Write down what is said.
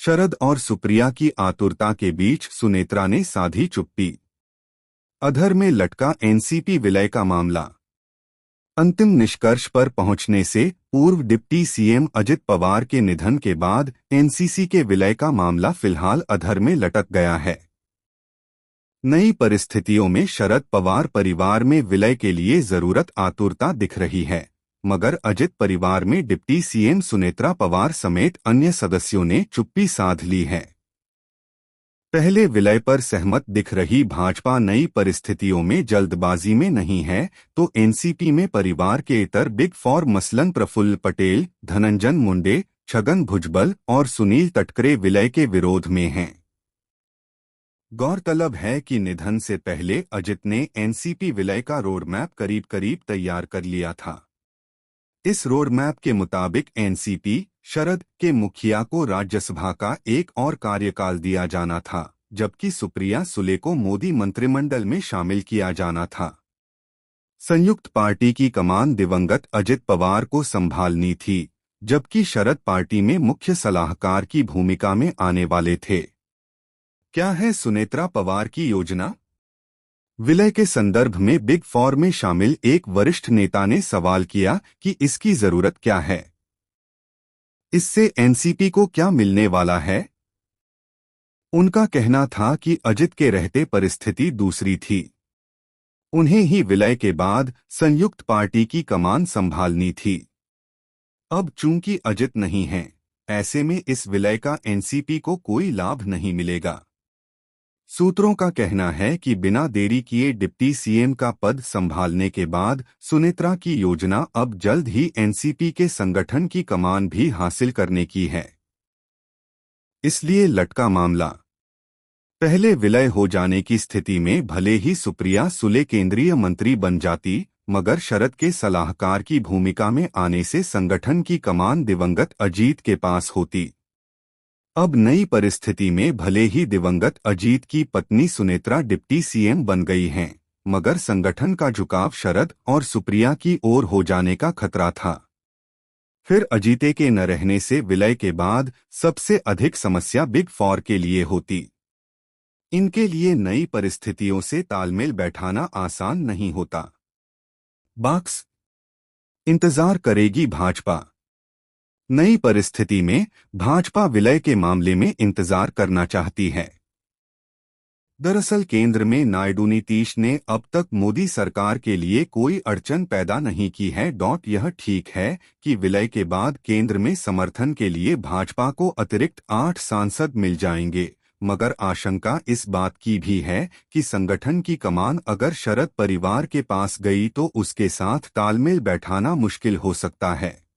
शरद और सुप्रिया की आतुरता के बीच सुनेत्रा ने साधी चुप्पी। अधर में लटका एनसीपी विलय का मामला। अंतिम निष्कर्ष पर पहुंचने से पूर्व डिप्टी सीएम अजित पवार के निधन के बाद एनसीसी के विलय का मामला फिलहाल अधर में लटक गया है। नई परिस्थितियों में शरद पवार परिवार में विलय के लिए जरूरत आतुरता दिख रही है, मगर अजित परिवार में डिप्टी सीएम सुनेत्रा पवार समेत अन्य सदस्यों ने चुप्पी साध ली है। पहले विलय पर सहमत दिख रही भाजपा नई परिस्थितियों में जल्दबाजी में नहीं है, तो एनसीपी में परिवार के इतर बिग फॉर मसलन प्रफुल्ल पटेल, धनंजय मुंडे, छगन भुजबल और सुनील तटकरे विलय के विरोध में हैं। गौरतलब है कि निधन से पहले अजित ने एनसीपी विलय का रोडमैप करीब करीब तैयार कर लिया था। इस रोडमैप के मुताबिक एनसीपी शरद के मुखिया को राज्यसभा का एक और कार्यकाल दिया जाना था, जबकि सुप्रिया सुले को मोदी मंत्रिमंडल में शामिल किया जाना था। संयुक्त पार्टी की कमान दिवंगत अजित पवार को संभालनी थी, जबकि शरद पार्टी में मुख्य सलाहकार की भूमिका में आने वाले थे। क्या है सुनेत्रा पवार की योजना? विलय के संदर्भ में बिग फॉर में शामिल एक वरिष्ठ नेता ने सवाल किया कि इसकी जरूरत क्या है, इससे एनसीपी को क्या मिलने वाला है। उनका कहना था कि अजित के रहते परिस्थिति दूसरी थी, उन्हें ही विलय के बाद संयुक्त पार्टी की कमान संभालनी थी। अब चूंकि अजित नहीं है, ऐसे में इस विलय का एनसीपी को कोई लाभ नहीं मिलेगा। सूत्रों का कहना है कि बिना देरी किए डिप्टी सीएम का पद संभालने के बाद सुनेत्रा की योजना अब जल्द ही एनसीपी के संगठन की कमान भी हासिल करने की है। इसलिए लटका मामला। पहले विलय हो जाने की स्थिति में भले ही सुप्रिया सुले केंद्रीय मंत्री बन जाती, मगर शरद के सलाहकार की भूमिका में आने से संगठन की कमान दिवंगत अजीत के पास होती। अब नई परिस्थिति में भले ही दिवंगत अजीत की पत्नी सुनेत्रा डिप्टी सीएम बन गई हैं, मगर संगठन का झुकाव शरद और सुप्रिया की ओर हो जाने का खतरा था। फिर अजीते के न रहने से विलय के बाद सबसे अधिक समस्या बिग फॉर के लिए होती। इनके लिए नई परिस्थितियों से तालमेल बैठाना आसान नहीं होता। बॉक्स इंतजार करेगी भाजपा। नई परिस्थिति में भाजपा विलय के मामले में इंतजार करना चाहती है। दरअसल केंद्र में नायडू नीतीश ने अब तक मोदी सरकार के लिए कोई अड़चन पैदा नहीं की है। यह ठीक है कि विलय के बाद केंद्र में समर्थन के लिए भाजपा को अतिरिक्त 8 सांसद मिल जाएंगे, मगर आशंका इस बात की भी है कि संगठन की कमान अगर शरद परिवार के पास गई तो उसके साथ तालमेल बैठाना मुश्किल हो सकता है।